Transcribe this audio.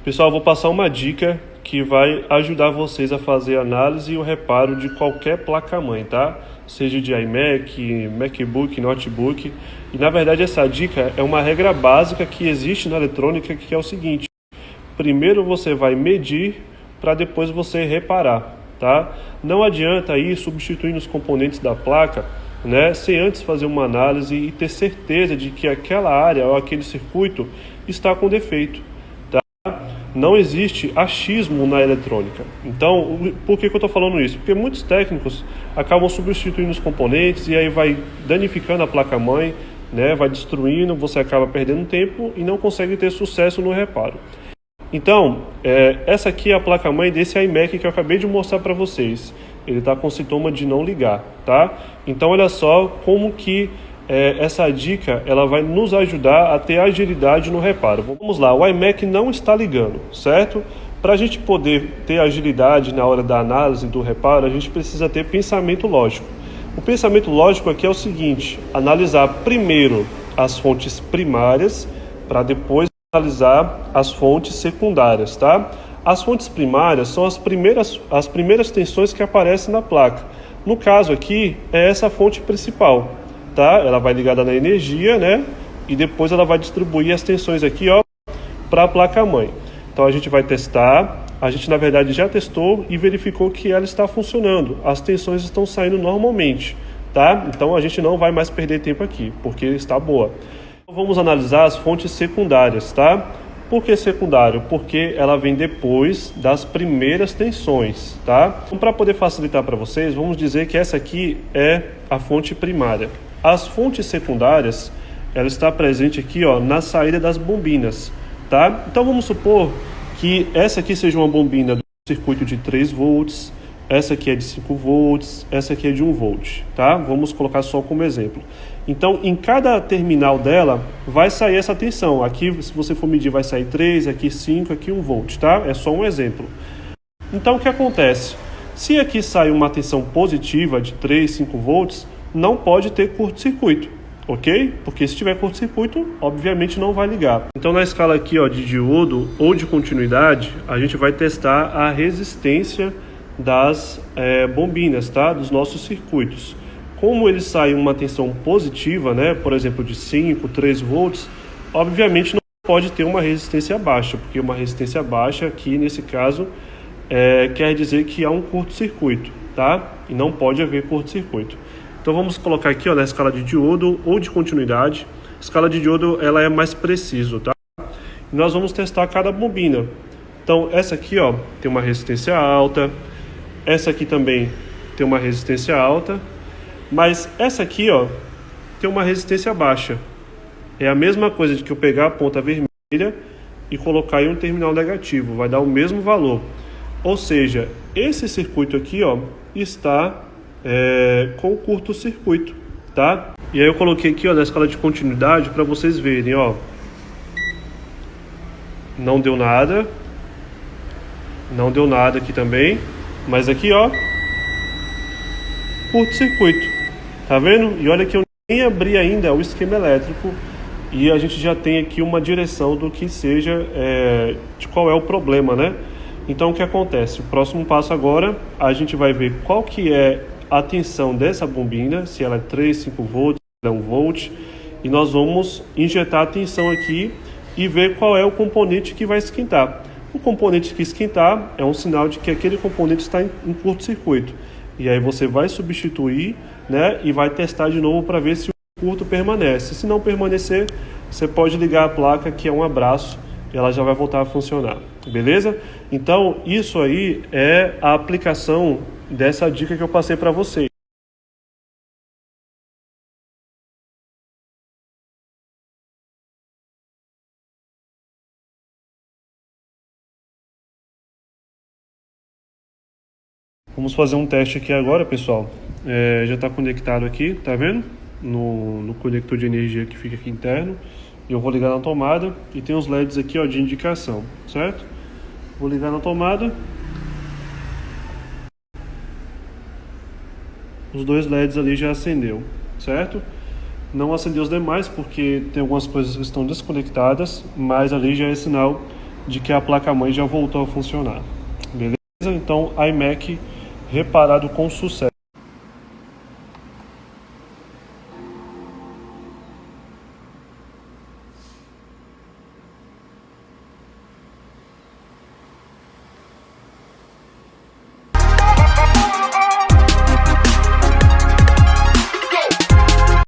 Pessoal, vou passar uma dica que vai ajudar vocês a fazer a análise e o reparo de qualquer placa-mãe, tá? Seja de iMac, MacBook, Notebook. E na verdade essa dica é uma regra básica que existe na eletrônica, que é o seguinte: primeiro você vai medir para depois você reparar, tá? Não adianta ir substituindo os componentes da placa, né, sem antes fazer uma análise e ter certeza de que aquela área ou aquele circuito está com defeito. Não existe achismo na eletrônica. Então, por que eu estou falando isso? Porque muitos técnicos acabam substituindo os componentes e aí vai danificando a placa-mãe, né? Vai destruindo, você acaba perdendo tempo e não consegue ter sucesso no reparo. Então, essa aqui é a placa-mãe desse iMac que eu acabei de mostrar para vocês. Ele está com sintoma de não ligar, tá? Então, olha só como que essa dica ela vai nos ajudar a ter agilidade no reparo. Vamos lá, o iMac não está ligando, certo? Para a gente poder ter agilidade na hora da análise do reparo, a gente precisa ter pensamento lógico. O pensamento lógico aqui é o seguinte: analisar primeiro as fontes primárias para depois analisar as fontes secundárias, tá? As fontes primárias são as primeiras tensões que aparecem na placa. No caso aqui, é essa fonte principal. Tá? Ela vai ligada na energia, né? E depois ela vai distribuir as tensões aqui, ó, para a placa-mãe. Então a gente vai testar. A gente na verdade já testou e verificou que ela está funcionando. As tensões estão saindo normalmente, tá? Então a gente não vai mais perder tempo aqui, porque está boa. Vamos analisar as fontes secundárias, tá? Por que secundário? Porque ela vem depois das primeiras tensões, tá? Então, para poder facilitar para vocês, vamos dizer que essa aqui é a fonte primária. As fontes secundárias, ela está presente aqui, ó, na saída das bobinas, tá? Então vamos supor que essa aqui seja uma bobina do circuito de 3 volts, essa aqui é de 5 volts, essa aqui é de 1 volt, tá? Vamos colocar só como exemplo. Então, em cada terminal dela, vai sair essa tensão. Aqui, se você for medir, vai sair 3, aqui 5, aqui 1 volt, tá? É só um exemplo. Então, o que acontece? Se aqui sai uma tensão positiva de 3, 5 volts, não pode ter curto-circuito, ok? Porque se tiver curto-circuito, obviamente não vai ligar. Então, na escala aqui, ó, de diodo ou de continuidade, a gente vai testar a resistência das bobinas, tá? Dos nossos circuitos. Como ele sai uma tensão positiva, né? Por exemplo, de 5, 3 volts, obviamente não pode ter uma resistência baixa, porque uma resistência baixa aqui, nesse caso, quer dizer que há um curto-circuito, tá? E não pode haver curto-circuito. Então vamos colocar aqui, ó, na escala de diodo ou de continuidade. A escala de diodo ela é mais preciso, tá? E nós vamos testar cada bobina. Então essa aqui, ó, tem uma resistência alta. Essa aqui também tem uma resistência alta. Mas essa aqui, ó, tem uma resistência baixa. É a mesma coisa de que eu pegar a ponta vermelha e colocar em um terminal negativo. Vai dar o mesmo valor. Ou seja, esse circuito aqui, ó, está com curto-circuito, tá? E aí eu coloquei aqui, ó, na escala de continuidade para vocês verem, ó. Não deu nada. Não deu nada aqui também. Mas aqui, ó, curto-circuito. Tá vendo? E olha que eu nem abri ainda o esquema elétrico e a gente já tem aqui uma direção do que seja, de qual é o problema, né? Então o que acontece? O próximo passo agora, a gente vai ver qual que é a tensão dessa bobina, se ela é 3, 5 volts, se ela é 1 volt, e nós vamos injetar a tensão aqui e ver qual é o componente que vai esquentar. O componente que esquentar é um sinal de que aquele componente está em curto-circuito. E aí você vai substituir, né, e vai testar de novo para ver se o curto permanece. Se não permanecer, você pode ligar a placa, que é um abraço, e ela já vai voltar a funcionar. Beleza? Então, isso aí é a aplicação dessa dica que eu passei para vocês. Vamos fazer um teste aqui agora, pessoal. Já está conectado aqui, tá vendo? No conector de energia que fica aqui interno. Eu vou ligar na tomada e tem os LEDs aqui, ó, de indicação, certo? Vou ligar na tomada. Os dois LEDs ali já acendeu, certo? Não acendeu os demais porque tem algumas coisas que estão desconectadas, mas ali já é sinal de que a placa-mãe já voltou a funcionar. Beleza? Então, iMac reparado com sucesso.